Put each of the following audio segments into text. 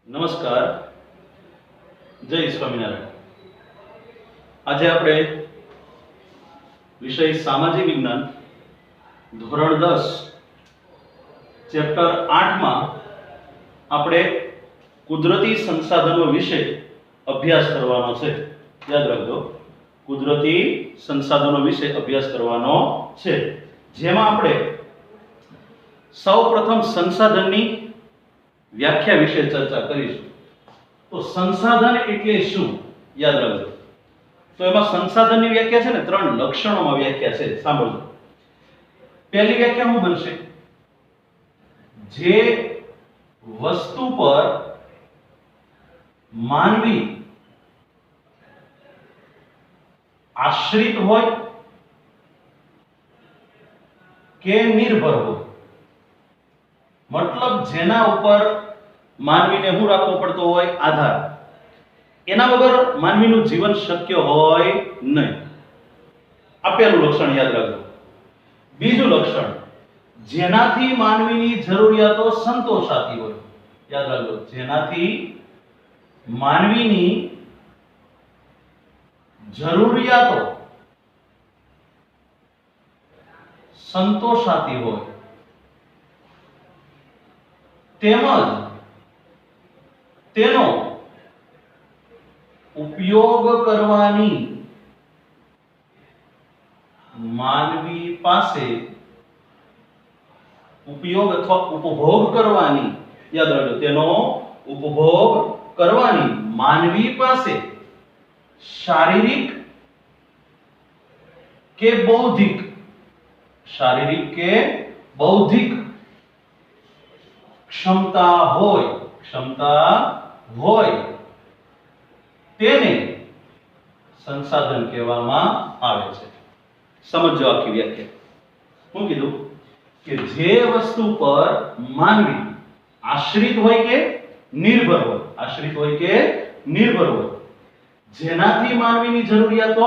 નમસ્કાર, જય સ્વામિનારાયણ. આજે આપણે વિષય સામાજિક વિજ્ઞાન ધોરણ 10 ચેપ્ટર 8 માં આપણે કુદરતી સંસાધનો વિશે અભ્યાસ કરવાનો છે. યાદ રાખજો, કુદરતી સંસાધનો વિશે અભ્યાસ કરવાનો છે, જેમાં આપણે સૌપ્રથમ સંસાધનની વ્યાખ્યા વિશે ચર્ચા કરીશું. તો સંસાધન એટલે શું, યાદ રાખજો. તો એમાં સંસાધનની વ્યાખ્યા છે ને 3 લક્ષણોમાં વ્યાખ્યા છે. સાંભળજો. પહેલી વ્યાખ્યા શું બનશે? જે વસ્તુ પર માનવી આશ્રિત હોય કે નિર્ભર હોય, મતલબ જેના ઉપર માનવીને શું રાખવો પડતો હોય? આધાર. એના વગર માનવીનું જીવન શક્ય હોય નહીં. આ પહેલું લક્ષણ યાદ રાખજો. બીજું લક્ષણ, જેનાથી માનવીની જરૂરિયાતો સંતોષાતી હોય. યાદ રાખજો, જેનાથી માનવીની જરૂરિયાતો સંતોષાતી હોય, તેમજ તેનો ઉપયોગ કરવાની માનવી પાસે ઉપયોગ અથવા ઉપભોગ કરવાની, યાદ રાખજો, તેનો ઉપભોગ કરવાની માનવી પાસે શારીરિક કે બૌદ્ધિક ક્ષમતા હોય તેને સંસાધન કહેવામાં આવે છે. સમજો આખી વ્યાખ્યા. શું કીધું? કે જે વસ્તુ પર માનવી આશ્રિત હોય કે નિર્ભર હોય, જેનાથી માનવીની જરૂરિયાતો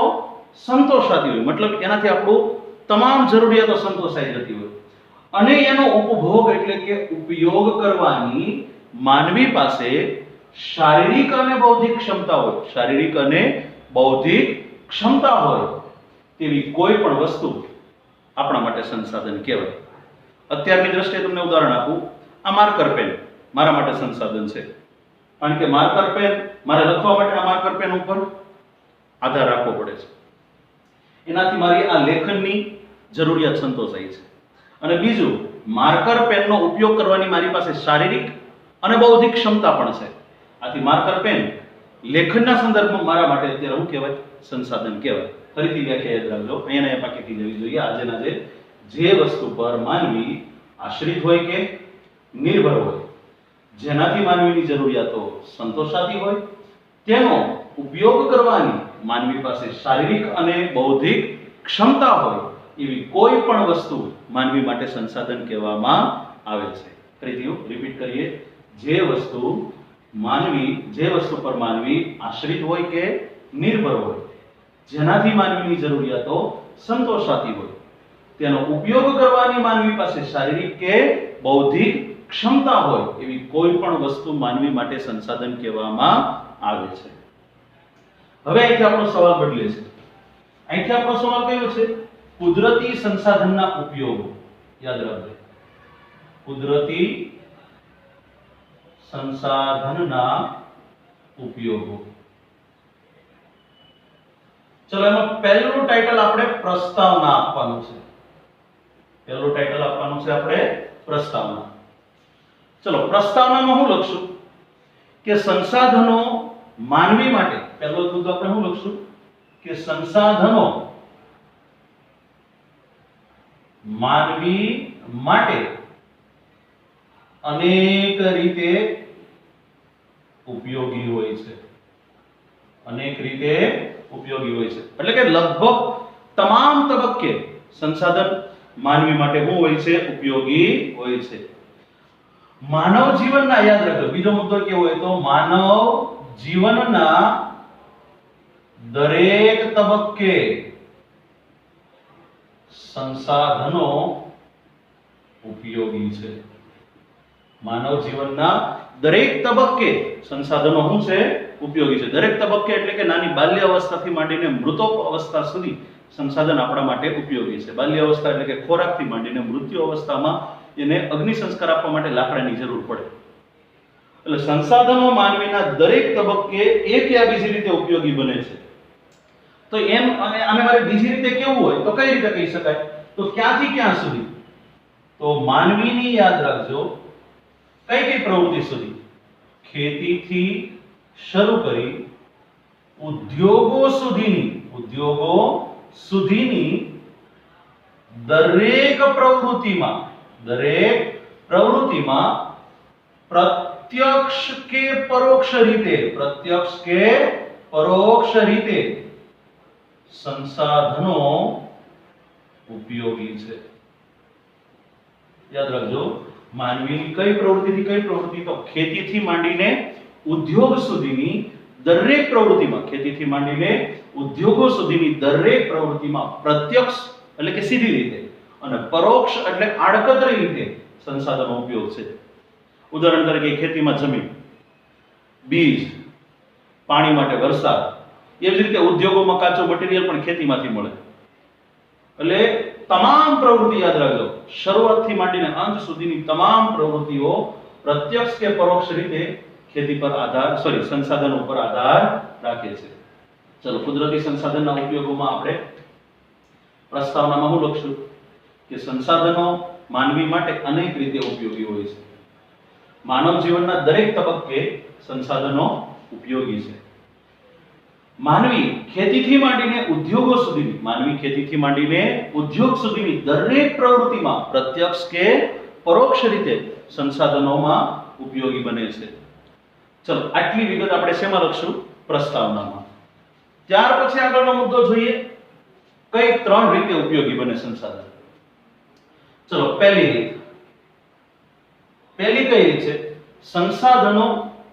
સંતોષાતી હોય, મતલબ એનાથી આપણું તમામ જરૂરિયાતો સંતોષાઈ જતી હોય, અને એનો ઉપભોગ એટલે કે ઉપયોગ કરવાની માનવી પાસે શારીરિક અને બૌદ્ધિક ક્ષમતા હોય તેવી કોઈ પણ વસ્તુ આપણા માટે સંસાધન કહેવાય. અત્યારની દ્રષ્ટિએ તમને ઉદાહરણ આપું. આ માર્કર પેન મારા માટે સંસાધન છે, કારણ કે માર્કર પેન મારે લખવા માટે આ માર્કર પેન ઉપર આધાર રાખવો પડે છે. એનાથી મારી આ લેખનની જરૂરિયાત સંતોષાય છે. અને બીજું, માર્કર પેનનો ઉપયોગ કરવાની મારી પાસે શારીરિક અને બૌદ્ધિક ક્ષમતા પણ છે. આથી માર્કર પેન લેખનના સંદર્ભમાં મારા માટે અત્યારે શું કહેવાય? સંસાધન કહેવાય. ફરીથી વ્યાખ્યા યાદ રાખજો, અહીંયા પાકેથી જવી જોઈએ. આજેના જે વસ્તુ પર માનવી આશ્રિત હોય કે નિર્ભર હોય, જેનાથી માનવીની જરૂરિયાતો સંતોષાતી હોય, તેનો ઉપયોગ કરવાની માનવી પાસે શારીરિક અને બૌદ્ધિક ક્ષમતા હોય, એવી કોઈ પણ વસ્તુ માનવી માટે સંસાધન કહેવામાં આવે છે. ફરીથી રિપીટ કરીએ. જે વસ્તુ પર માનવી આશ્રિત હોય કે નિર્ભર હોય, જેનાથી માનવીની જરૂરિયાતો સંતોષાતી હોય, તેનો ઉપયોગ કરવાની માનવી પાસે શારીરિક કે બૌદ્ધિક ક્ષમતા હોય, એવી કોઈ પણ વસ્તુ માનવી માટે સંસાધન કહેવામાં આવે છે. હવે અહીંથી આપણો સવાલ બદલે છે. અહીંથી આપણો સવાલ કયો છે? કુદરતી સંસાધનના ઉપયોગો. યાદ રાખજો, કુદરતી સંસાધનના ઉપયોગો. ચલો, એમાં પહેલું ટાઇટલ આપણે પ્રસ્તાવના આપવાનું છે. પ્રસ્તાવના. ચલો, પ્રસ્તાવનામાં હું લખશું કે સંસાધનો માનવી માટે, પહેલો મુદ્દો આપણે શું લખશું કે સંસાધનો માનવી માટે અનેક રીતે ઉપયોગી હોય છે. એટલે કે લગભગ તમામ તબક્કે સંસાધન માનવી માટે શું હોય છે? ઉપયોગી હોય છે. માનવ જીવનના, યાદ રાખજો, બીજો મુદ્દો કેવો હોય તો માનવ જીવનના દરેક તબક્કે સંસાધનો ઉપયોગી છે. માનવ જીવનના દરેક તબક્કે સંસાધનો શું છે? ઉપયોગી છે. દરેક તબક્કે એટલે કે નાની બાલ્ય અવસ્થાથી માંડીને મૃતોપ અવસ્થા સુધી સંસાધન આપણા માટે ઉપયોગી છે. બાલ્ય અવસ્થા એટલે કે ખોરાકથી માંડીને મૃત્યુ અવસ્થામાં એને અગ્નિ સંસ્કાર આપવા માટે લાકડાની જરૂર પડે. એટલે સંસાધનો માનવીના દરેક તબક્કે એક યા બીજી રીતે ઉપયોગી બને છે. તો એમ આને મારે બીજી રીતે કેવું હોય તો કઈ રીતે કહી શકાય? તો ક્યાંથી ક્યાં સુધી? તો માનવીની યાદ રાખજો કઈ કઈ પ્રવૃત્તિ સુધી? ખેતીથી શરૂ કરી ઉદ્યોગો સુધીની દરેક પ્રવૃત્તિમાં પ્રત્યક્ષ કે પરોક્ષ રીતે સંસાધનો ઉપયોગી છે. યાદ રાખજો, માનવીની કઈ પ્રવૃત્તિથી કઈ પ્રવૃત્તિ? તો ખેતીથી માંડીને ઉદ્યોગ સુધીની દરેક પ્રવૃત્તિમાં, ખેતીથી માંડીને ઉદ્યોગો સુધીની દરેક પ્રવૃત્તિમાં પ્રત્યક્ષ એટલે કે સીધી રીતે અને પરોક્ષ એટલે આડકતરી રીતે સંસાધનો ઉપયોગ છે. ઉદાહરણ તરીકે ખેતીમાં જમીન, બીજ, પાણી માટે વરસાદ, એવી જ રીતે ઉદ્યોગોમાં કાચો મટીરીયલ પણ ખેતીમાંથી મળે. એટલે તમામ પ્રવૃત્તિ યાદ રાખજો, શરૂઆતથી માંડીને અંત સુધીની તમામ પ્રવૃત્તિઓ પ્રત્યક્ષ કે પરોક્ષ રીતે ખેતી પર સંસાધનો પર આધાર રાખે છે. ચલો, કુદરતી સંસાધનના ઉપયોગોમાં આપણે પ્રસ્તાવનામાં શું લખશું કે સંસાધનો માનવી માટે અનેક રીતે ઉપયોગી હોય છે. માનવ જીવનના દરેક તબક્કે સંસાધનો ઉપયોગી છે. માનવી ખેતીથી માંડીને ઉદ્યોગ સુધીની દરેક પ્રવૃત્તિમાં પ્રત્યક્ષ કે પરોક્ષ રીતે સંસાધનોમાં ઉપયોગી બને છે. ચલો, આટલી વિગત આપણે શેમાં લખશું? પ્રસ્તાવનામાં. ત્યાર પછી આગળનો મુદ્દો જોઈએ, કઈ ત્રણ રીતે ઉપયોગી બને સંસાધન. ચલો, પહેલી કઈ રીત છે? સંસાધનો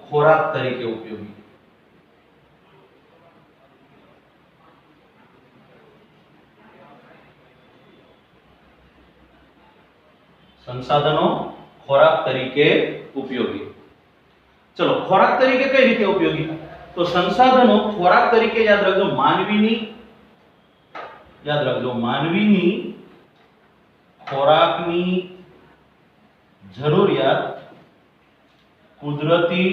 ખોરાક તરીકે ઉપયોગી. સંસાધનો ખોરાક તરીકે ઉપયોગી. ચલો, ખોરાક તરીકે કઈ રીતે ઉપયોગી? તો સંસાધનો ખોરાક તરીકે યાદ રાખજો, માનવીની ખોરાકની જરૂરિયાત કુદરતી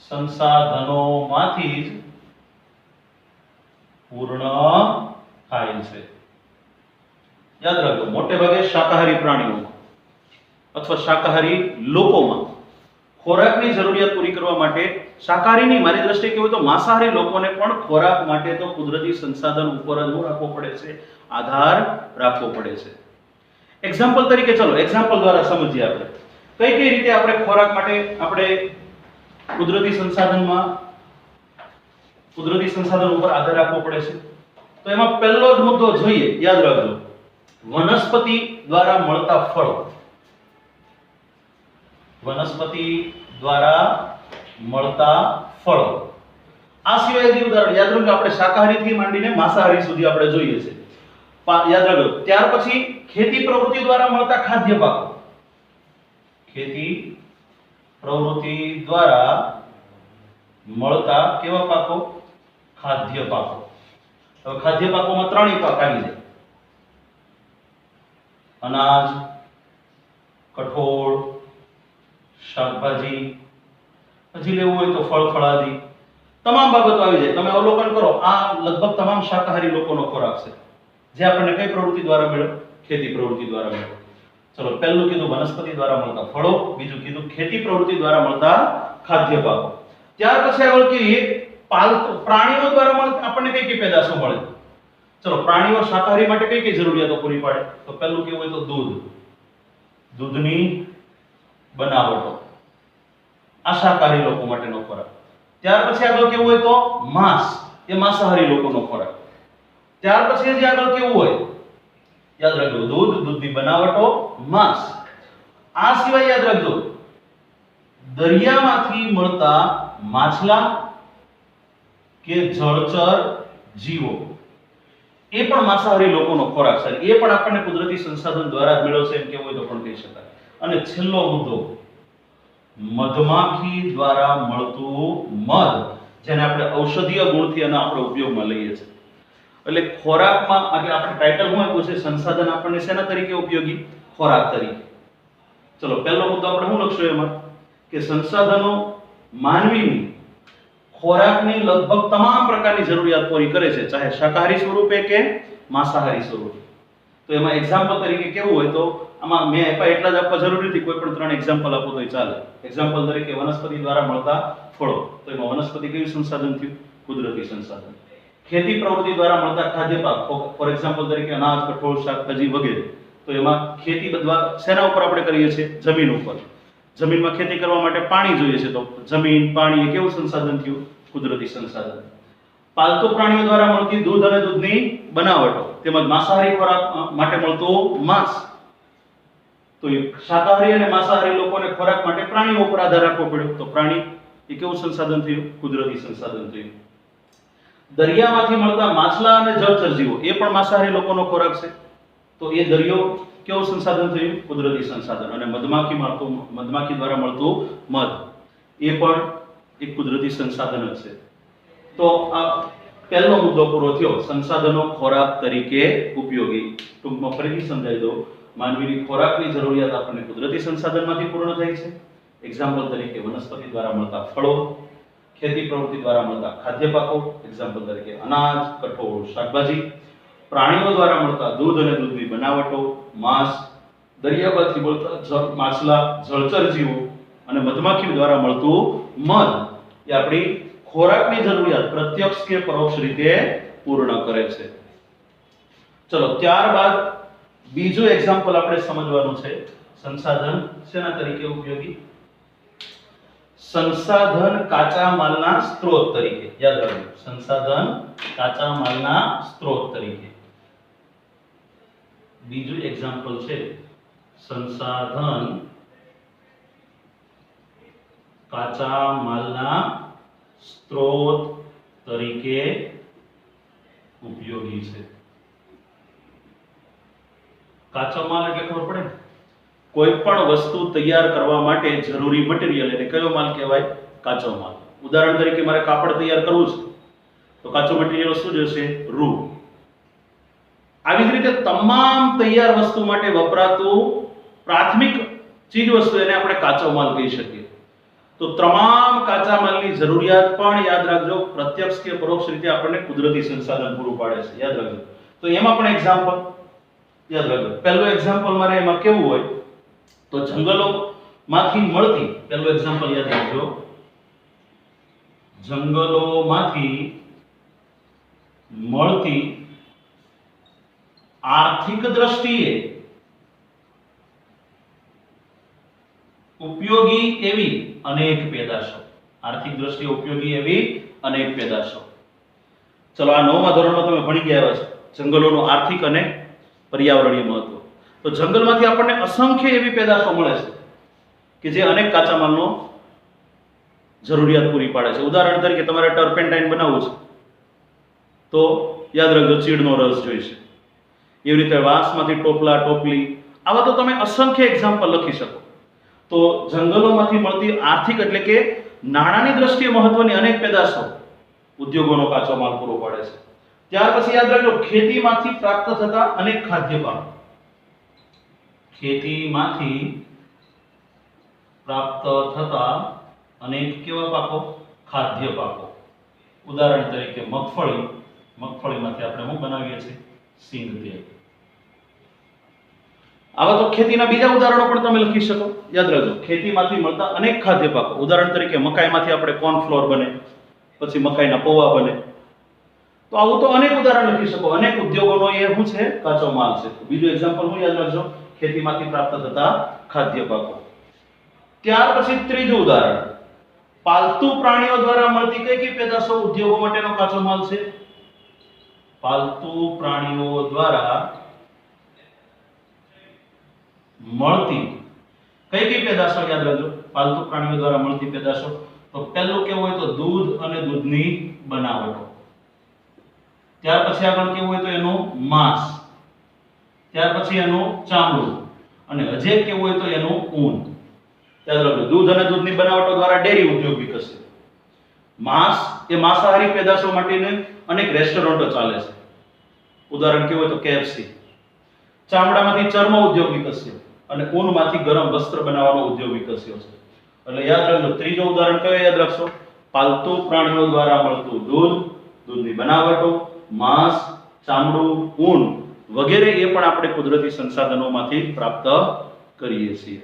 સંસાધનોમાંથી જ પૂર્ણ થાય છે. યાદ રાખજો, મોટે ભાગે શાકાહારી પ્રાણીઓમાં અથવા શાકાહારી લોકોમાં ખોરાકની જરૂરિયાત પૂરી કરવા માટે, શાકાહારીની મારી દ્રષ્ટિએ કહેવું તો માંસાહારી લોકોને પણ ખોરાક માટે તો કુદરતી સંસાધન ઉપર જ રાખવો પડે છે, આધાર રાખવો પડે છે. એક્ઝામ્પલ તરીકે એક્ઝામ્પલ દ્વારા સમજીએ આપણે કઈ રીતે આપણે ખોરાક માટે આપણે કુદરતી સંસાધન ઉપર આધાર રાખવો પડે છે. તો એમાં પહેલો જ મુદ્દો જોઈએ, યાદ રાખજો, વનસ્પતિ દ્વારા મળતા ફળો. આ સિવાય જે ઉદાહરણ યાદ રાખજો, આપણે શાકાહારીથી માંડીને માંસાહારી સુધી આપણે જોઈએ છે. યાદ રાખજો, ત્યાર પછી ખેતી પ્રવૃત્તિ દ્વારા મળતા ખાદ્ય પાકો. કેવા પાકો? ખાદ્ય પાકો. હવે ખાદ્ય પાકોમાં ત્રણેય પાક આવી જાય: અનાજ, કઠોળ, શાકભાજી, હજી લેવું હોય તો ફળ ફળાદી, તમામ બાબતો આવી જાય. તમે અવલોકન કરો, આ લગભગ તમામ શાકાહારી લોકોનો ખોરાક છે, જે આપણને કઈ પ્રવૃત્તિ દ્વારા મળ્યો? ખેતી પ્રવૃત્તિ દ્વારા મળ્યો. ચલો, પહેલું કીધું વનસ્પતિ દ્વારા મળતા ફળો, બીજું કીધું ખેતી પ્રવૃત્તિ દ્વારા મળતા ખાદ્ય પાકો. ત્યાર પછી આગળ કહીએ પ્રાણીઓ દ્વારા આપણને કઈ પેદાશો મળે. ચલો, પ્રાણીઓ શાકાહારી માટે કઈ જરૂરિયાતો પૂરી પાડે? તો પહેલું કેવું હોય તો દૂધની બનાવટો, આ શાકાહારી લોકો માટેનો ખોરાક. ત્યાર પછી આગળ કેવું હોય તો માંસ, એ માંસાહારી લોકોનો ખોરાક. ત્યાર પછી જે આગળ કેવું હોય, યાદ રાખજો, દૂધની બનાવટો, માંસ. આ સિવાય યાદ રાખજો, દરિયામાંથી મળતા માછલા કે જળચર જીવો, એ પણ માંસાહારી લોકોનો ખોરાક છે. એ પણ આપણને કુદરતી સંસાધન દ્વારા જ મળ્યો છે એમ કેવું હોય તો પણ કહી શકાય. અને છેલ્લો મુદ્દો, મધમાખી દ્વારા મળતું મધ, જેને આપણે ઔષધીય ગુણથી અને આપણે ઉપયોગમાં લઈએ છીએ. એટલે ખોરાકમાં આપણે ટાઇટલ શું આપ્યું છે? સંસાધન આપણને શેના તરીકે ઉપયોગી? ખોરાક તરીકે. ચલો પહેલો મુદ્દો આપણે શું લખશું એમાં? કે સંસાધનો માનવીની ખોરાકની લગભગ તમામ પ્રકારની જરૂરિયાત પૂરી કરે છે, ચાહે શાકાહારી સ્વરૂપે કે માંસાહારી સ્વરૂપે. તો એમાં એક્ઝામ્પલ તરીકે કેવું હોય તો આમાં મેં આપ્યા એટલા જ આપવા જરૂરી નથી, કોઈ પણ 3 એક્ઝામ્પલ આપો તોય ચાલે. એક્ઝામ્પલ તરીકે વનસ્પતિ દ્વારા મળતા ફળો, તો એમાં વનસ્પતિ કયું સંસાધન થયું? કુદરતી સંસાધન. ખેતી પ્રવૃત્તિ દ્વારા મળતા ખાદ્ય પાક, ફોર એક્ઝામ્પલ તરીકે અનાજ, કઠોળ, શાકભાજી વગેરે, તો એમાં ખેતી બધા શેના ઉપર આપણે કરીએ છીએ? જમીન ઉપર. જમીનમાં ખેતી કરવા માટે પાણી જોઈએ છે, તો જમીન, પાણી એ કેવું સંસાધન થયું? કુદરતી સંસાધન. પાલતુ પ્રાણીઓ દ્વારા મળતી દૂધ અને દૂધની બનાવટો, તેમજ માંસાહારી ખોરાક માટે મળતું માંસ, તો એ શાકાહારી અને માંસાહારી લોકોને ખોરાક માટે પ્રાણીઓ ઉપર આધાર રાખવો પડ્યો, તો પ્રાણી એ કેવું સંસાધન થયું? કુદરતી સંસાધન થયું. દરિયામાંથી મળતા માછલા અને જળચર જીવો, એ પણ માંસાહારી લોકોનો ખોરાક છે, તો એ દરિયો કેવું સંસાધન થયું? કુદરતી સંસાધન. અને મધમાખી દ્વારા મળતું મધ, એ પણ એક કુદરતી સંસાધન જ છે. તો આ પહેલો મુદ્દો પૂરો થયો, સંસાધનો ખોરાક તરીકે ઉપયોગી. ટૂંકમાં ફરીથી સમજાવી દો, માનવીની ખોરાકની જરૂરિયાત આપણને કુદરતી સંસાધનમાંથી પૂર્ણ થાય છે. એક્ઝામ્પલ તરીકે વનસ્પતિ દ્વારા મળતા ફળો, ખેતી પ્રવૃત્તિ દ્વારા મળતા ખાદ્ય પાકો, એક્ઝામ્પલ તરીકે અનાજ, કઠોળ, શાકભાજી, પ્રાણીઓ દ્વારા મળતા દૂધ અને દૂધની બનાવટો, માંસ, દરિયામાંથી મળતા માછલા, જળચર જીવો, અને મધમાખી દ્વારા મળતું મધ, એ આપણી ખોરાકની જરૂરિયાત પ્રત્યક્ષ કે પરોક્ષ રીતે પૂર્ણ કરે છે. ચલો ત્યારબાદ બીજું એક્ઝામ્પલ આપણે સમજવાનું છે. સંસાધન શેના તરીકે ઉપયોગી? સંસાધન કાચા માલના સ્ત્રોત તરીકે. યાદ રાખજો, સંસાધન કાચા માલના સ્ત્રોત તરીકે. બીજું એક્ઝામ્પલ છે સંસાધન કાચા માલના સ્ત્રોત તરીકે ઉપયોગી છે. કાચો માલ એટલે ખબર પડે ને? કોઈ પણ વસ્તુ તૈયાર કરવા માટે જરૂરી મટીરીયલ, એટલે કયો માલ કહેવાય? કાચો માલ. ઉદાહરણ તરીકે મારે કાપડ તૈયાર કરવું છે, તો કાચો મટીરીયલ શું જશે? રૂ. આવી જ રીતે તમામ તૈયાર વસ્તુ માટે વપરાતું પ્રાથમિક ચીજ વસ્તુ, એને આપણે કાચો માલ કહી શકીએ. તો તમામ કાચા માલની જરૂરિયાત પણ યાદ રાખજો પ્રત્યક્ષ કે પરોક્ષ રીતે આપણને કુદરતી સંસાધન પૂરું પાડે છે. યાદ રાખજો. તો એમાં પણ એક્ઝામ્પલ યાદ રાખજો. પહેલું એક્ઝામ્પલ મારે એમાં કેવું હોય તો જંગલોમાંથી મળતી, પહેલું એક્ઝામ્પલ યાદ રાખજો, જંગલોમાંથી મળતી આર્થિક દ્રષ્ટિએ ઉપયોગી એવી અનેક પેદાશો. આર્થિક દ્રષ્ટિએ ઉપયોગી એવી અનેક પેદાશો. ચલો આ 9મા ધોરણમાં તમે ભણી ગયા છો જંગલોનું આર્થિક અને પર્યાવરણીય મહત્વ. તો જંગલમાંથી આપણને અસંખ્ય એવી પેદાશો મળે છે કે જે અનેક કાચા માલનો જરૂરિયાત પૂરી પાડે છે. ઉદાહરણ તરીકે તમારે ટર્પેન્ટાઇન બનાવવું છે, તો યાદ રાખજો ચીડનો રસ જોઈશે. એવી રીતે વાંસમાંથી ટોપલા, ટોપલી, આવા તો તમે અસંખ્ય એક્ઝામ્પલ લખી શકો. તો જંગલોમાંથી મળતી આર્થિક એટલે કે નાણાંની દ્રષ્ટિએ મહત્વની અનેક પેદાશો ઉદ્યોગોનો કાચો માલ પૂરો પાડે છે. ત્યાર પછી યાદ રાખજો ખેતીમાંથી પ્રાપ્ત થતા અનેક ખાદ્ય પાકો. ખેતીમાંથી પ્રાપ્ત થતા અનેક કેવા પાકો? ખાદ્ય પાકો. ઉદાહરણ તરીકે મગફળી, મગફળીમાંથી આપણે શું બનાવીએ છીએ? સિંગ તેલ. આવા તો ખેતીના બીજા ઉદાહરણો પણ તમે લખી શકો. યાદ રાખજો ખેતીમાંથી મળતા અનેક ખાદ્ય પાકો. ઉદાહરણ તરીકે મકાઈમાંથી આપણે કોર્નફ્લોર બને, પછી મકાઈના પૌવા બને. તો આવું તો અનેક ઉદાહરણ લખી શકો. અનેક ઉદ્યોગોનો એ શું છે? કાચો માલ છે. બીજું એક્ઝામ્પલ હું યાદ રાખજો ખેતીમાંથી પ્રાપ્ત થતા ખાદ્ય પાકો. ત્યાર પછી ત્રીજું ઉદાહરણ, પાલતુ પ્રાણીઓ દ્વારા મળતી કઈ કઈ પેદાશો ઉદ્યોગો માટેનો કાચો માલ છે? પાલતુ પ્રાણીઓ દ્વારા મળતી કઈ કઈ પેદાશો યાદ રાખજો. પાલતુ પ્રાણીઓ દ્વારા મળતી પેદાશો, તો પહેલું કેવું હોય તો દૂધ અને દૂધની બનાવટો. ત્યાર પછી આગળ કેવું હોય તો એનું માંસ. ત્યાર પછી એનું ચામડું. અને હજે કેવું હોય તો એનું ઊન. યાદ રાખજો, દૂધ અને દૂધની બનાવટો દ્વારા ડેરી ઉદ્યોગ વિકસ્યો. માંસ એ માંસાહારી પેદાશો માટેને અનેક રેસ્ટોરન્ટો ચાલે છે. ઉદાહરણ કેવું હોય તો KFC. ચામડામાંથી ચર્મ ઉદ્યોગ વિકસ્યો અને ઊનમાંથી ગરમ વસ્ત્ર બનાવવાનો ઉદ્યોગ વિકસ્યો છે. એટલે યાદ રાખજો, ત્રીજો ઉદાહરણ કયો યાદ રાખશો? પાલતુ પ્રાણીઓ દ્વારા મળતું દૂધ, દૂધની બનાવટો, માંસ, ચામડું, ઊન વગેરે એ પણ આપણે કુદરતી સંસાધનોમાંથી પ્રાપ્ત કરીએ છીએ.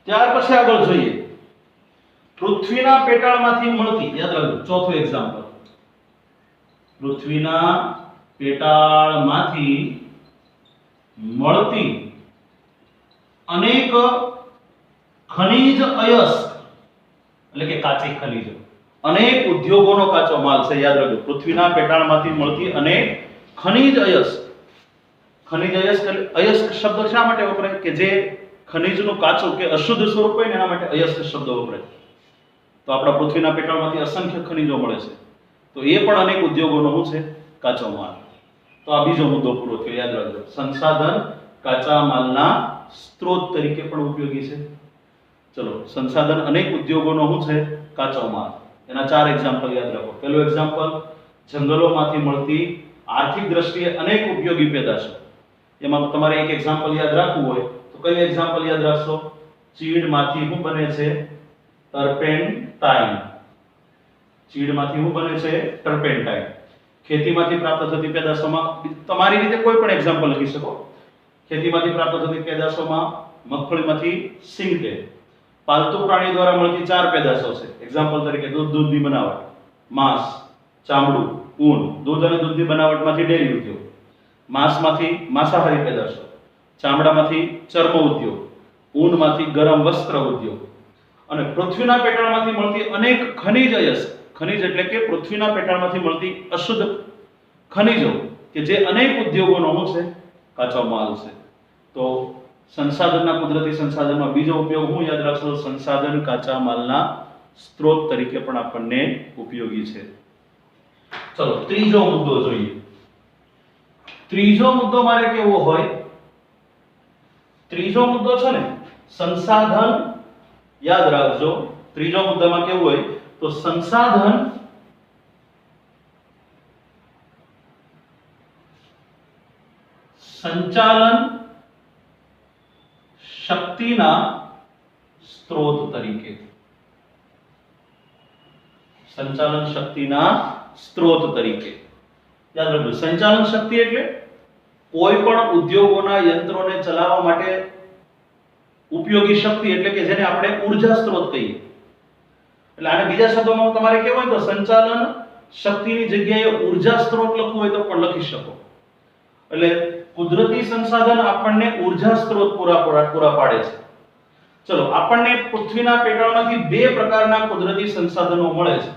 ત્યાર પછી આગળ જોઈએ, પૃથ્વીના પેટાળમાંથી મળતી, યાદ રાખજો ચોથું એક્ઝામ્પલ, પૃથ્વીના પેટાળમાંથી મળતી અનેક ખનિજ અયસ્ક એટલે કે કાચી ખનિજો, અનેક ઉદ્યોગોનો કાચો માલ છે. યાદ રાખજો, પૃથ્વીના પેટાળમાંથી મળતી અનેક ખનિજ અયસ્ક. ખનિજ અયસ્ક એટલે અયસ્ક શબ્દ શા માટે વપરાય? કે જે ખનિજનું કાચું કે અશુદ્ધ સ્વરૂપ હોય ને એના માટે અયસ્ક શબ્દ વપરાય. તો આપણા પૃથ્વીના પેટાળમાંથી અસંખ્ય ખનિજો મળે છે, તો એ પણ અનેક ઉદ્યોગોનો શું છે? કાચો માલ. તો આ બીજો મુદ્દો પૂરો થયો. યાદ રાખજો, સંસાધન કાચા માલના સ્ત્રોત તરીકે પણ ઉપયોગી છે. ચલો, સંસાધન અનેક ઉદ્યોગોનો શું છે? કાચો માલ. એના 4 એક્ઝામ્પલ યાદ રાખો. પહેલું એક્ઝામ્પલ, જંગલોમાંથી મળતી આર્થિક દ્રષ્ટિએ અનેક ઉપયોગી પેદાશો. એમાં તમારે એક એક્ઝામ્પલ યાદ રાખવું હોય તો કયું એક્ઝામ્પલ યાદ રાખશો? ચીડમાંથી શું બને છે? ટર્પેન્ટાઇન. ચીડમાંથી શું બને છે? ટર્પેન્ટાઇન. ખેતીમાંથી પ્રાપ્ત થતી પેદાશોમાં તમારી રીતે કોઈ પણ એક્ઝામ્પલ લખી શકો. ખેતીમાંથી પ્રાપ્ત થતી પેદાશોમાં મગફળીમાંથી સિંગ તેલ. પાલતુ પ્રાણી દ્વારા મળતી 4 પેદાશો છે. એક્ઝામ્પલ તરીકે દૂધ, દૂધની બનાવટ, માંસ, ચામડું, ઊન. દૂધ અને દૂધની બનાવટમાંથી ડેરી ઉદ્યોગ, માંસમાંથી માંસાહારી પેદાશો, ચામડામાંથી ચર્મ ઉદ્યોગ, ઊનમાંથી ગરમ વસ્ત્ર ઉદ્યોગ અને પૃથ્વીના પેટાળમાંથી મળતી અનેક ખનિજ અયસ્ક. ખનિજ એટલે કે પૃથ્વીના પેટાળમાંથી મળતી અશુદ્ધ ખનિજો કે જે અનેક ઉદ્યોગોનો શું છે? કાચો માલ છે. તો સંસાધનના, કુદરતી સંસાધનમાં બીજો ઉપયોગ હું યાદ રાખશો? સંસાધન કાચા માલના સ્ત્રોત તરીકે પણ આપણને ઉપયોગી છે. ચલો, ત્રીજો મુદ્દો જોઈએ. ત્રીજો મુદ્દો મારે કેવો હોય? ત્રીજો મુદ્દો છે ને સંસાધન, યાદ રાખજો, ત્રીજો મુદ્દામાં કેવું હોય તો સંસાધન સંચાલન શક્તિના સ્ત્રોત તરીકે. સંચાલન શક્તિના સ્ત્રોત તરીકે. યાદ રાખજો, સંચાલન શક્તિ એટલે કોઈ પણ ઉદ્યોગોના યંત્રોને ચલાવવા માટે ઉપયોગી શક્તિ, એટલે કે જેને આપણે ઊર્જા સ્ત્રોત કહીએ. એટલે આને બીજા શબ્દોમાં તમારે કહેવું હોય તો સંચાલન શક્તિની જગ્યાએ ઊર્જા સ્ત્રોત લખવું હોય તો પણ લખી શકો. એટલે કુદરતી સંસાધન આપણને ઊર્જા સ્ત્રોત પૂરા પાડે છે. ચલો, આપણને પૃથ્વીના પેટાળમાંથી 2 પ્રકારના કુદરતી સંસાધનો મળે છે.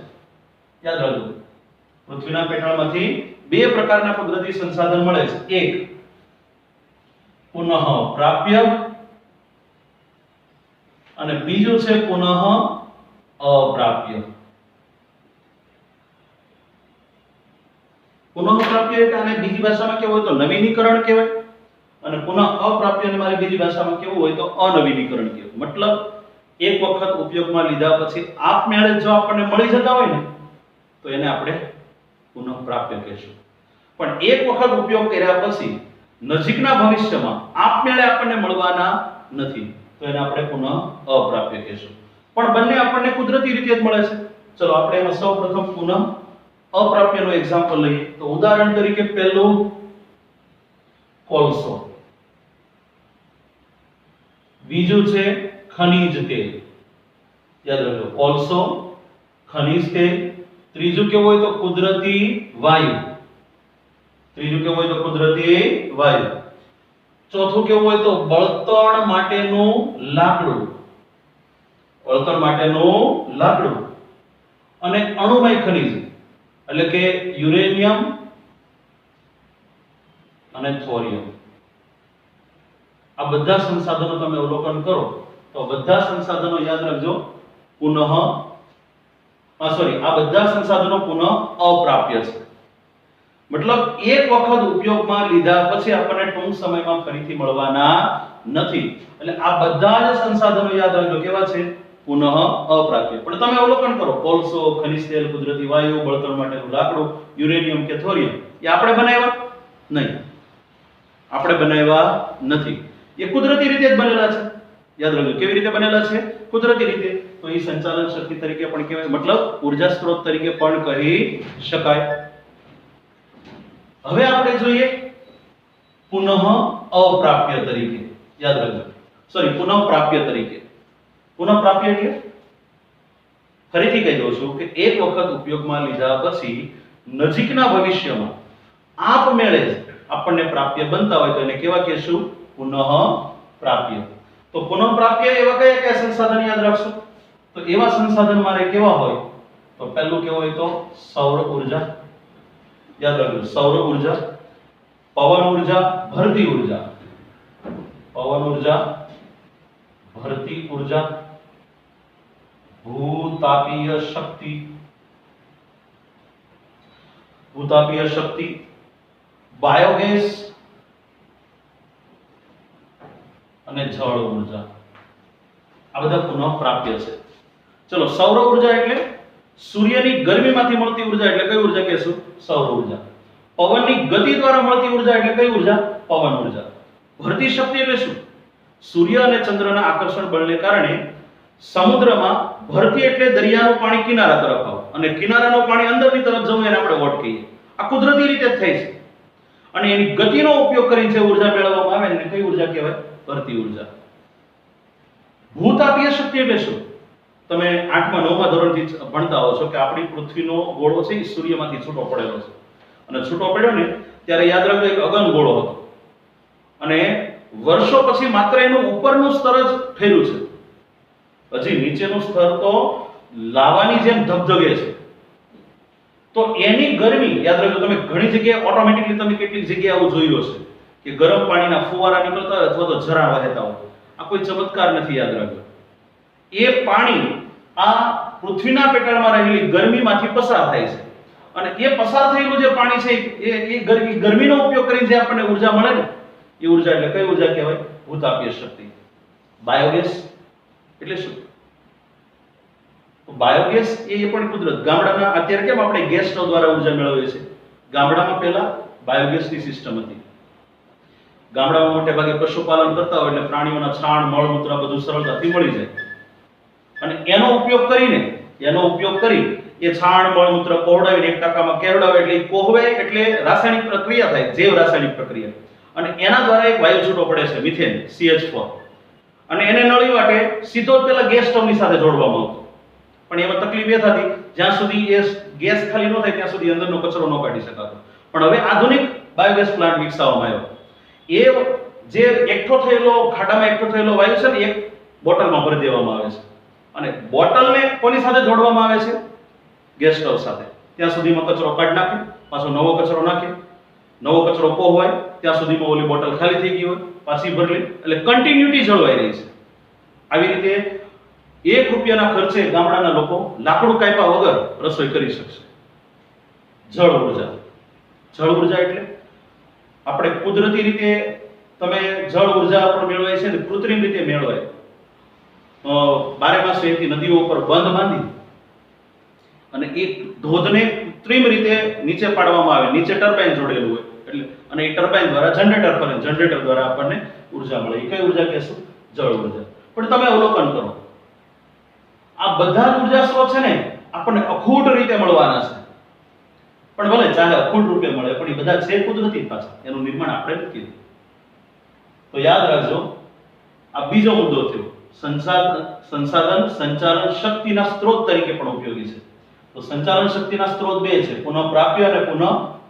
યાદ રાખજો, પૃથ્વીના પેટાળમાંથી 2 પ્રકારના કુદરતી સંસાધન મળે છે. એક પુનઃ પ્રાપ્ય અને બીજું છે પુનઃ અપ્રાપ્ય. પુનઃ પ્રાપ્ય એટલે આને બીજી ભાષામાં કેવું હોય તો નવીનીકરણ કહેવાય અને પુનઃ અપ્રાપ્યને મારે બીજી ભાષામાં કેવું હોય તો અનવીનીકરણ કહેવાય. મતલબ એક વખત ઉપયોગમાં લીધા પછી આપમેળે જો આપણને મળી જતા હોય ને તો એને આપણે પુનઃ પ્રાપ્ય કહેશું. પણ એક વખત ઉપયોગ કર્યા પછી નજીકના ભવિષ્યમાં આપમેળે આપણને મળવાના નથી તો એને આપણે પુનઃ અપ્રાપ્ય કહેશું. પણ બંને આપણને કુદરતી રીતે જ મળે છે. ચલો, આપણે એમાં સૌપ્રથમ પુનઃ અપ્રાપ્યનું એક્ઝામ્પલ લઈએ તો ઉદાહરણ તરીકે પહેલું કોલસો, બીજું છે ખનિજ તેલ. યાદ રાખજો, કોલસો, ખનિજ તેલ. ત્રીજું કેવું હોય તો કુદરતી વાયુ. ત્રીજું કેવું હોય તો કુદરતી વાયુ. ચોથું કેવું હોય તો બળતણ માટેનું લાકડું. બળતણ માટેનું લાકડું અને અણુમય ખનિજ એટલે કે યુરેનિયમ અને થોરિયમ. આ બધા સંસાધનો તમે અવલોકન કરો તો બધા સંસાધનો યાદ રાખજો આ બધા સંસાધનો પુનઃ અપ્રાપ્ય છે. મતલબ એક વખત ઉપયોગમાં લીધા પછી આપણને ટૂંક સમયમાં ફરીથી મળવાના નથી. એટલે આ બધા જ સંસાધનો યાદ રાખજો કેવા છે? પુનઃ અપ્રાપ્ય. પણ તમે અવલોકન કરો, કોલસો, ખનિજ તેલ, કુદરતી વાયુ, બળતણ માટેનું લાકડું, યુરેનિયમ કે થોરિયમ એ આપણે બનાવ્યા નહીં, આપણે બનાવ્યા નથી. એ કુદરતી રીતે જ બનેલા છે. યાદ રાખજો કેવી રીતે બનેલા છે? કુદરતી રીતે. તો એ સંચાલન શક્તિ તરીકે પણ કહેવાય, મતલબ ઉર્જા સ્ત્રોત તરીકે પણ કહી શકાય. હવે આપણે જોઈએ પુનઃ અપ્રાપ્ય તરીકે. યાદ રાખજો, સોરી, પુનઃ પ્રાપ્ય તરીકે. પુનઃ પ્રાપ્ય એટલે ફરીથી કહી દઉં છું કે એક વખત ઉપયોગમાં લીધા પછી નજીકના ભવિષ્યમાં આપમેળે જ આપણને પ્રાપ્ય બનતા હોય તો એને કેવા કહેશું? પુનઃ પ્રાપ્ય. તો પુનઃ પ્રાપ્ય એવા કયા કયા સંસાધન યાદ રાખશો? તો એવા સંસાધન મારે કેવા હોય? તો પહેલું કેવું હોય? તો સૌર ઉર્જા. યાદ રાખજો, સૌર ઉર્જા, પવન ઉર્જા, ભરતી ઉર્જા, પવન ઉર્જા, ભરતી ઉર્જા, ભૂતાપીય શક્તિ, ભૂતાપીય શક્તિ, બાયોગેસ અને જળ ઉર્જા. આ બધા પુનઃ પ્રાપ્ય છે. ચલો, સૌર ઉર્જા એટલે સૂર્યની ગરમીમાંથી મળતી ઉર્જા એટલે કઈ ઉર્જા કહેશું? સૌર ઉર્જા. પવનની ગતિ દ્વારા મળતી ઉર્જા એટલે કઈ ઉર્જા? પવન ઉર્જા. ભરતી શક્તિ એટલે શું? સૂર્ય અને ચંદ્રના આકર્ષણ બળને કારણે સમુદ્રમાં ભરતી એટલે દરિયાનું પાણી કિનારા તરફ આવે અને કિનારાનું પાણી અંદરની તરફ જવું એને આપણે વોટ કહીએ. આ કુદરતી રીતે જ થાય છે. અને એની ગતિનો ઉપયોગ કરીને જે ઉર્જા મેળવવામાં આવે એને કઈ ઉર્જા કહેવાય? ભરતી ઉર્જા. ભૂતાપીય શક્તિ એટલે શું? તમે 8મા 9મા ધોરણથી ભણતા હો છો કે આપણી પૃથ્વીનો ગોળો છે એ સૂર્યમાંથી છૂટો પડેલો છે. અને છૂટો પડ્યો ને ત્યારે યાદ રાખજો એક અગન ગોળો હતો અને વર્ષો પછી માત્ર એનું ઉપરનું સ્તર જ ઠર્યું છે. હજી નીચેનું સ્તર તો લાવાની જેમ ધગધગે છે. તો એની ગરમી યાદ રાખજો, તમે ઘણી જગ્યાએ ઓટોમેટિકલી તમે કેટલીક જગ્યાએ આવું જોયું હશે કે ગરમ પાણીના ફુવારા નીકળતા હોય અથવા તો ઝરા વહેતા હોય. આ કોઈ ચમત્કાર નથી, યાદ રાખજો. એ પાણી આ પૃથ્વીના પેટાળમાં રહેલી ગરમીમાંથી પસાર થાય છે અને એ પસાર થયેલું જે પાણી છે એ ગરમીનો ઉપયોગ કરીને જે આપણને ઉર્જા મળે ને એ ઉર્જા એટલે કઈ ઉર્જા કહેવાય? ભૂતાપીય શક્તિ. બાયોગેસ એટલે શું? તો બાયોગેસ એ પણ કુદરત. ગામડાના અત્યારે કેમ આપણે ગેસ સ્ટોવ દ્વારા ઉર્જા મેળવીએ છીએ? ગામડામાં પહેલા બાયોગેસની સિસ્ટમ હતી. ગામડામાં મોટે ભાગે પશુપાલન કરતા હોય એટલે પ્રાણીઓના છાણ, મળમૂત્ર બધું સરળતાથી મળી જાય અને એનો ઉપયોગ કરી એ છાણ, મળમૂત્ર કોહડાવીને એક ટાંકામાં કેવડાવે એટલે એ કોહવે એટલે રાસાયણિક પ્રક્રિયા થાય, જૈવ રાસાયણિક પ્રક્રિયા, અને એના દ્વારા એક વાયુ છૂટો પડે છે મિથેન, CH4, અને એને નળી માટે સીધો જ પેલા ગેસ સ્ટવની સાથે જોડવામાં આવતો. પણ એમાં તકલીફ એ થતી જ્યાં સુધી એ ગેસ ખાલી ન થાય ત્યાં સુધી અંદરનો કચરો ન કાઢી શકાતો. પણ હવે આધુનિક બાયોગેસ પ્લાન્ટ વિકસાવવામાં આવ્યો. એ જે એકઠો થયેલો ખાડામાં એકઠો થયેલો વાયુ છે ને એક બોટલમાં ભરી દેવામાં આવે છે અને બોટલને કોની સાથે જોડવામાં આવે છે? ગેસ સ્ટવ સાથે. ત્યાં સુધીમાં કચરો કાઢી નાખે, પાછો નવો કચરો નાખે, નવો કચરો પોહવાય ત્યાં સુધીમાં ઓલી બોટલ ખાલી થઈ ગઈ હોય, પાછી ભરી લે, એટલે કન્ટિન્યુટી જળવાઈ રહી છે. આવી રીતે 1 રૂપિયાના ખર્ચે ગામડાના લોકો લાકડું કાપ્યા વગર રસોઈ કરી શકશે. જળ ઉર્જા. જળ ઉર્જા એટલે આપણે કુદરતી રીતે તમે જળ ઉર્જા પણ મેળવાય છે ને કૃત્રિમ રીતે મેળવાય. 12 માસ વહેતી નદીઓ પર બંધ બાંધી અને એક ધોધને કૃત્રિમ રીતે નીચે પાડવામાં આવે, નીચે ટર્બાઇન જોડેલું હોય એટલે, અને એ ટર્બાઇન દ્વારા જનરેટર ફરે, જનરેટર દ્વારા આપણને ઉર્જા મળે. એ કઈ ઉર્જા કહેશું? જળ ઉર્જા. પણ તમે અવલોકન કરો, આ બધા ઉર્જા સ્ત્રોત છે ને આપણને અખૂટ રીતે મળવાના છે. પણ ભલે ચાલે અખૂટ રૂપે મળે પણ એ બધા છે કુદરતી પાછા, એનું નિર્માણ આપણે નથી કર્યું. તો યાદ રાખજો, આ બીજો મુદ્દો થયો. સંસાધન સંચાલન શક્તિના સ્ત્રોત તરીકે પણ ઉપયોગી છે. તો સંચાલન શક્તિના સ્ત્રોત બે છે, પુનઃ પ્રાપ્ય અને પુનઃ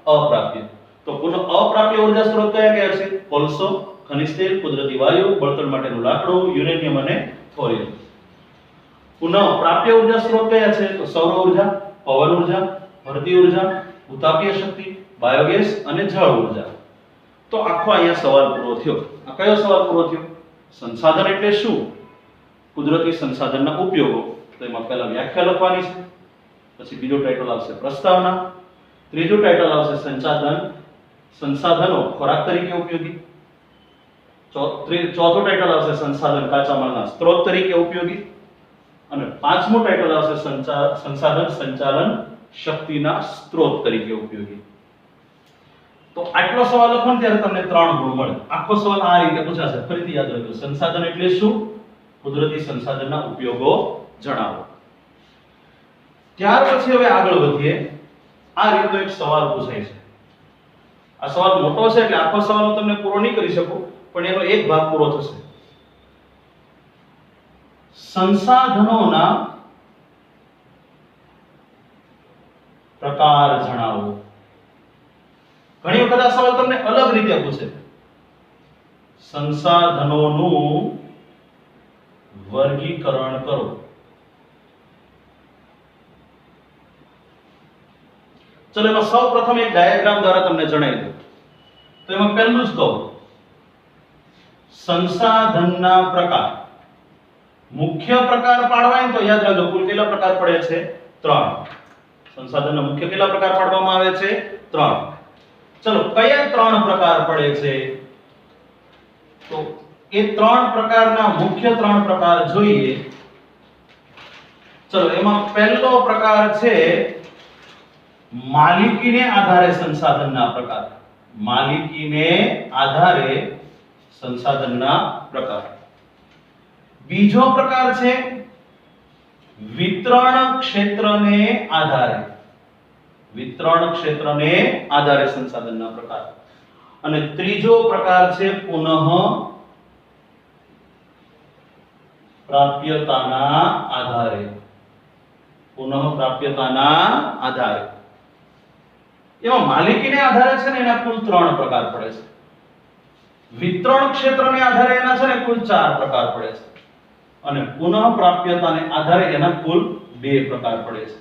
અપ્રાપ્ય. તો પુનઃ અપ્રાપ્ય ઉર્જા સ્ત્રોત કયા કયા છે? કોલસો, ખનિજ તેલ, કુદરતી વાયુ, બળતણ માટેનું લાકડું, યુરેનિયમ અને થોરિયમ. પુનઃ પ્રાપ્ય ઉર્જા સ્ત્રોત કયા છે? તો સૌર ઉર્જા, પવન ઉર્જા, ભરતી ઉર્જા, ભૂતાપીય શક્તિ, બાયોગેસ અને જળ ઉર્જા. તો આખો અહીંયા સવાલ પૂરો થયો. આ કયો સવાલ પૂરો થયો? સંસાધન એટલે શું, કુદરતી સંસાધનના ઉપયોગો. તો એમાં પહેલા વ્યાખ્યા લખવાની છે, પછી બીજો ટાઇટલ આવશે પ્રસ્તાવના, ત્રીજું ટાઇટલ આવશે સંસાધનો ખોરાક તરીકે ઉપયોગી. ચોથું ટાઇટલ આવશે સંસાધન કાચા માલના સ્ત્રોત તરીકે ઉપયોગી. અને પાંચમું ટાઇટલ આવશે સંસાધન સંચાલન શક્તિના સ્ત્રોત તરીકે ઉપયોગી. તો આટલો સવાલ લખો ને ત્યારે તમને 3 ગુણ મળે. આખો સવાલ આ રીતે પૂછાશે. ફરીથી યાદ રાખજો, સંસાધન એટલે શું? કુદરતી સંસાધનના ઉપયોગો જણાવો. ત્યાર પછી હવે આગળ વધીએ. આ રીતનો એક સવાલ પૂછાય છે. આ સવાલ મોટો છે એટલે આખો સવાલ હું તમને પૂરો નહીં કરી શકું, પણ એનો એક ભાગ પૂરો થશે. સંસાધનોના પ્રકાર જણાવો. ઘણી વખત આ સવાલ તમને અલગ રીતે પૂછે. સંસાધનોનું વર્ગીકરણ કરો. ચલો એમાં સૌ પ્રથમ એક ડાયાગ્રામ દ્વારા તમને જણાવી દઉં. તો એમાં પહેલું જ કહું, સંસાધનના પ્રકાર. મુખ્ય પ્રકાર પાડવા હોય તો યાદ રાખજો કુલ કેટલા પ્રકાર પડે છે? 3. સંસાધનના મુખ્ય કેટલા પ્રકાર પાડવામાં આવે છે? 3. ચલો કયા 3 પ્રકાર પડે છે? તો એ 3 પ્રકારના મુખ્ય 3 પ્રકાર જોઈએ. ચલો એમાં પહેલો પ્રકાર છે માલિકીને આધારે સંસાધનના પ્રકાર. માલિકીને આધારે સંસાધનના પ્રકાર. બીજો પ્રકાર છે વિતરણ ક્ષેત્રને આધારે. વિતરણ ક્ષેત્રને આધારે સંસાધનના પ્રકાર. અને ત્રીજો પ્રકાર છે પુનઃ પ્રાપ્યતાના આધારે. પુનઃ પ્રાપ્યતાના આધારે. એમાં માલિકીને આધારે છે ને એના કુલ 3 પ્રકાર પડે છે. વિતરણ ક્ષેત્રને આધારે એના છે ને કુલ 4 પ્રકાર પડે છે. અને પુનઃ પ્રાપ્યતાને આધારે એના કુલ 2 પ્રકાર પડે છે.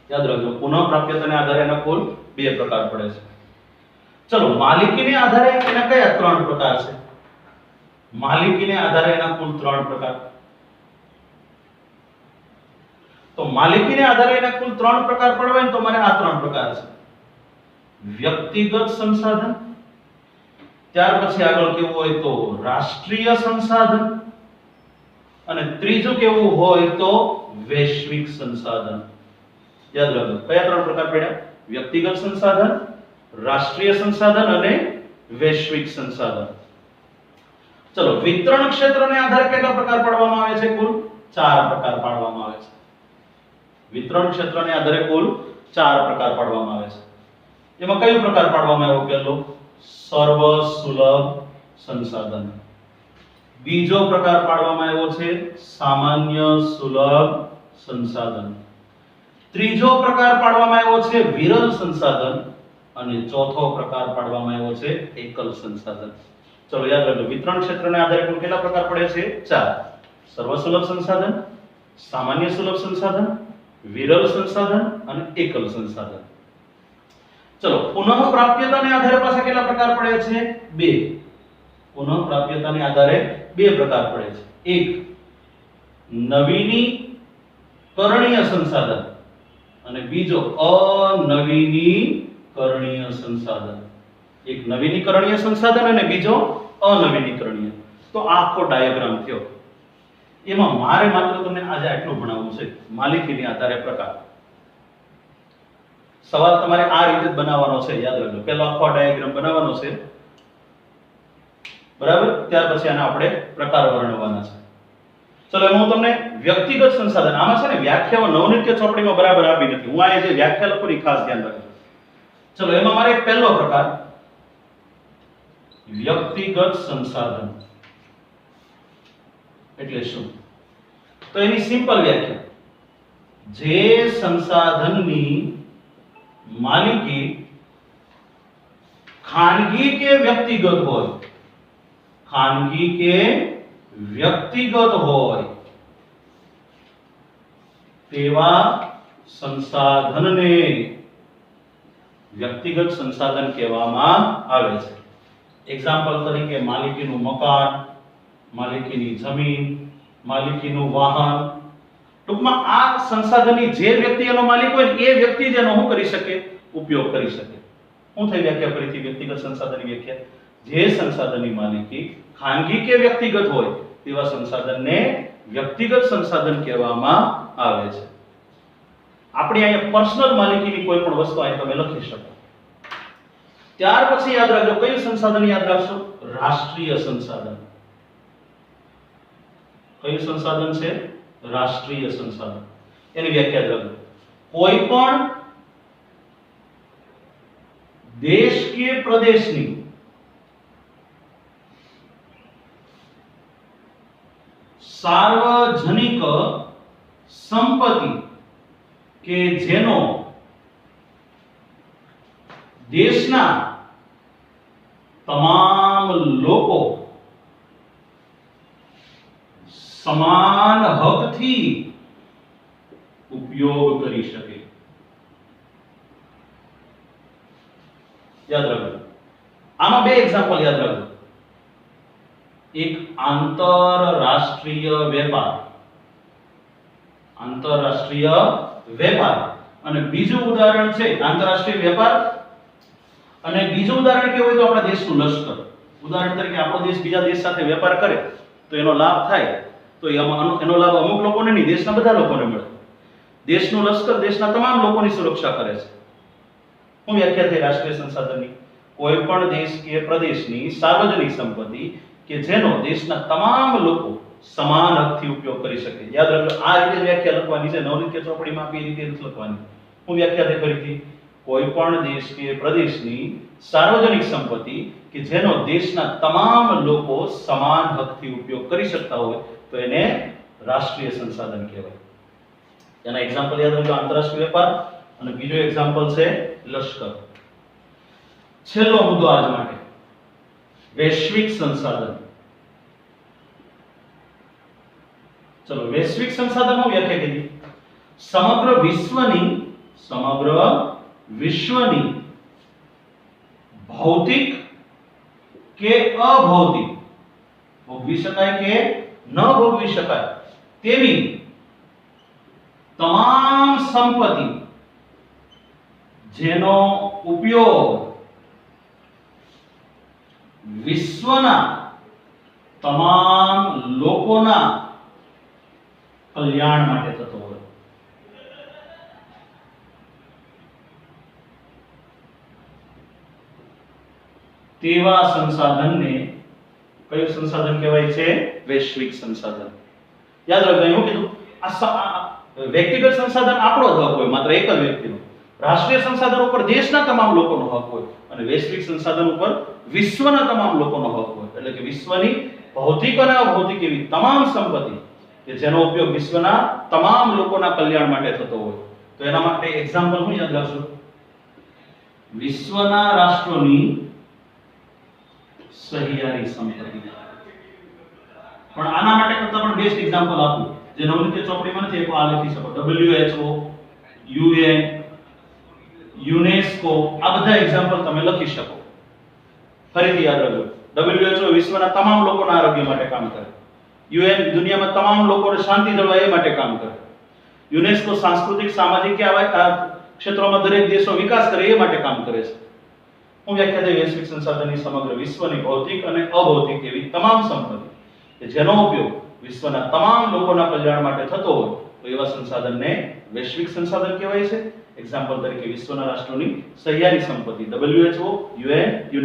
યાદ રાખજો, પુનઃ પ્રાપ્યતાને આધારે એના કુલ 2 પ્રકાર પડે છે. ચલો માલિકીને આધારે એના કયા 3 પ્રકાર છે? માલિકીને આધારે એના કુલ 3 પ્રકાર. તો માલિકીને આધારે એના કુલ 3 પ્રકાર પડવા ને તો મને આ 3 પ્રકાર છે. વ્યક્તિગત સંસાધન, ત્યાર પછી આગળ કેવું હોય તો રાષ્ટ્રીય સંસાધન, અને ત્રીજું કેવું હોય તો વૈશ્વિક સંસાધન. યાદ રાખજો કયા 3 પ્રકાર પડ્યા? વ્યક્તિગત સંસાધન, રાષ્ટ્રીય સંસાધન અને વૈશ્વિક સંસાધન. ચલો વિતરણ ક્ષેત્રને આધારે કેટલા પ્રકાર પાડવામાં આવે છે? કુલ 4 પ્રકાર પાડવામાં આવે છે. વિતરણ ક્ષેત્રને આધારે કુલ 4 પ્રકાર પાડવામાં આવે છે. એમાં કયો પ્રકાર પાડવામાં આવ્યો? પહેલો સર્વ સુલભ સંસાધન. બીજો પ્રકાર પાડવામાં આવ્યો છે સામાન્ય સુલભ સંસાધન. ત્રીજો પ્રકાર પાડવામાં આવ્યો છે વિરલ સંસાધન. અને ચોથો પ્રકાર પાડવામાં આવ્યો છે એકલ સંસાધન. ચલો યાદ રાખજો, વિતરણ ક્ષેત્રને આધારે કુલ કેટલા પ્રકાર પડે છે? 4. સર્વસુલભ સંસાધન, સામાન્ય સુલભ સંસાધન, વિરલ સંસાધન અને એકલ સંસાધન. ચલો પુનઃ પ્રાપ્યતાને આધારે પાછા કેટલા પ્રકાર પડે છે? 2. પુનઃ પ્રાપ્યતાને આધારે 2 પ્રકાર પડે છે. એક નવીનીકરણીય સંસાધન અને બીજો અનવીનીકરણીય સંસાધન. એક નવીનીકરણીય સંસાધન અને બીજો અનવીનીકરણીય. તો આખો ડાયાગ્રામ થયો. એમાં મારે માત્ર તમને આજે આટલું ભણાવવું છે, માલિકીને આધારે પ્રકાર. સવાલ તમારે આ રીતે જ બનાવવાનો છે. યાદ રાખજો, પહેલો આખો ડાયાગ્રામ બનાવવાનો છે, બરાબર? ત્યાર પછી આને આપણે પ્રકાર વર્ણવવાના છે. ચલો એમાં હું તમને વ્યક્તિગત સંસાધન, આમાં છે ને વ્યાખ્યાઓ નવનિત્ય ચોપડીમાં બરાબર આપી નથી. હું આ જે વ્યાખ્યા લખું ની ખાસ ધ્યાન રાખજો. ચલો એમાં મારે પહેલો પ્રકાર વ્યક્તિગત સંસાધન એટલે શું? તો એની સિમ્પલ વ્યાખ્યા, જે સંસાધનની માલિકી ખાનગી કે વ્યક્તિગત હોય, ખાનગી કે વ્યક્તિગત હોય તેવા સંસાધનને વ્યક્તિગત સંસાધન કહેવામાં આવે છે. એક્ઝામ્પલ તરીકે માલિકીનું મકાન, માલિકીની જમીન, માલિકીનું વાહન, ટૂંકમાં આ સંસાધનની જે વ્યક્તિ એનો માલિક હોય ને એ વ્યક્તિ જ એનો શું કરી શકે, ઉપયોગ કરી શકે. શું થઈ વ્યાખ્યા ફરીથી વ્યક્તિગત સંસાધનની વ્યાખ્યા? જે સંસાધનની માલિકી ખાનગી કે વ્યક્તિગત હોય તેવા સંસાધનને વ્યક્તિગત સંસાધન કહેવામાં આવે છે. આપણે અહીંયા પર્સનલ માલિકીની કોઈ પણ વસ્તુ અહીં તમે લખી શકો. ત્યાર પછી યાદ રાખજો કયું સંસાધન યાદ રાખશો? રાષ્ટ્રીય સંસાધન. કયું સંસાધન છે? રાષ્ટ્રીય સંસાધન. એની વ્યાખ્યા રાખજો. કોઈ પણ દેશ કે પ્રદેશની સાર્વજનિક સંપત્તિ કે જેનો દેશના તમામ લોકો સમાન હકથી ઉપયોગ કરી શકે. યાદ રાખજો. આમાં બે એક્ઝામ્પલ યાદ રાખજો. એક આંતરરાષ્ટ્રીય વેપાર, આંતરરાષ્ટ્રીય વેપાર, અને બીજું ઉદાહરણ છે આંતરરાષ્ટ્રીય વેપાર અને બીજું ઉદાહરણ કેવું હોય તો આપણા દેશનું લશ્કર. ઉદાહરણ તરીકે આપણો દેશ બીજા દેશ સાથે વેપાર કરે તો એનો લાભ થાય, તો એનો લાભ અમુક લોકોને નહીં, દેશના બધા લોકોને મળે. દેશનું લશ્કર દેશના તમામ લોકોની સુરક્ષા કરે છે. શું વ્યાખ્યા થઈ રાષ્ટ્રીય સંસાધનની? કોઈ પણ દેશ કે પ્રદેશની સાર્વજનિક સંપત્તિ કે જેનો દેશના તમામ લોકો સમાન હકથી ઉપયોગ કરી શકે. યાદ રાખજો, આ રીતે વ્યાખ્યા લખવાની છે. નવનીત કે ચોપડીમાં આપી એ રીતે જ લખવાની. શું વ્યાખ્યા થઈ ફરીથી? કોઈ પણ દેશ કે પ્રદેશની સાર્વજનિક સંપત્તિ કે જેનો દેશના તમામ લોકો સમાન હકથી ઉપયોગ કરી શકતા હોય તો એને રાષ્ટ્રીય સંસાધન કહેવાય. એના એક્ઝામ્પલ યાદ રાખજો, આંતરરાષ્ટ્રીય વેપાર અને બીજો એક્ઝામ્પલ છે લશ્કર. છેલ્લો મુદ્દો આજ માટે, વૈશ્વિક સંસાધન. ચલો, વૈશ્વિક સંસાધનનો વ્યાખ્યા કીધી. સમગ્ર વિશ્વની ભૌતિક કે અભૌતિક, ભોગવી શકાય કે ન ભોગવી શકાય તેવી તમામ સંપત્તિ જેનો ઉપયોગ વિશ્વના તમામ લોકોના કલ્યાણ માટે થતો હોય. તેવા સંસાધનને કયું સંસાધન કહેવાય છે? વૈશ્વિક સંસાધન. યાદ રાખજો, એવું કીધું આ વ્યક્તિગત સંસાધન આપણો જ હક હોય, માત્ર એક જ વ્યક્તિનો. રાષ્ટ્રીય સંસાધન ઉપર દેશના તમામ લોકોનો હક હોય અને વૈશ્વિક સંસાધન ઉપર વિશ્વના તમામ લોકોનો હક હોય. એટલે કે વિશ્વની ભૌતિક અને અભૌતિક એવી તમામ સંપત્તિ કે જેનો ઉપયોગ વિશ્વના તમામ લોકોના કલ્યાણ માટે થતો હોય. તો એના માટે એક્ઝામ્પલ હું યાદ રાખજો. વિશ્વના રાષ્ટ્રોની સહિયારી સંપત્તિ. પણ આના માટે કરતા પણ બેસ્ટ એક્ઝામ્પલ આપું જે નવનીત ચોપડીમાં નથી, એક આ લખી શકો. WHO, UN, યુનેસ્કો, આ બધા એક્ઝામ્પલ તમે લખી શકો. ફરીથી યાદ રાખજો, WHO વિશ્વના તમામ લોકોના આરોગ્ય માટે કામ કરે. UN દુનિયામાં તમામ લોકોને શાંતિ જળવાય એ માટે કામ કરે. યુનેસ્કો સાંસ્કૃતિક, સામાજિક કે આવા ક્ષેત્રોમાં દરેક દેશો વિકાસ કરે એ માટે કામ કરે છે. હું વ્યાખ્યા થઈ વૈશ્વિક સંસાધનની સમગ્ર વિશ્વની ભૌતિક અને અભૌતિક એવી તમામ સંપત્તિ કે જેનો ઉપયોગ વિશ્વના તમામ લોકોના કલ્યાણ માટે થતો હોય તો એવા સંસાધનને વૈશ્વિક સંસાધન કહેવાય છે. એક્ઝામ્પલ તરીકે વિશ્વના રાષ્ટ્રોની સહિયારી સંપત્તિ WHO, UN,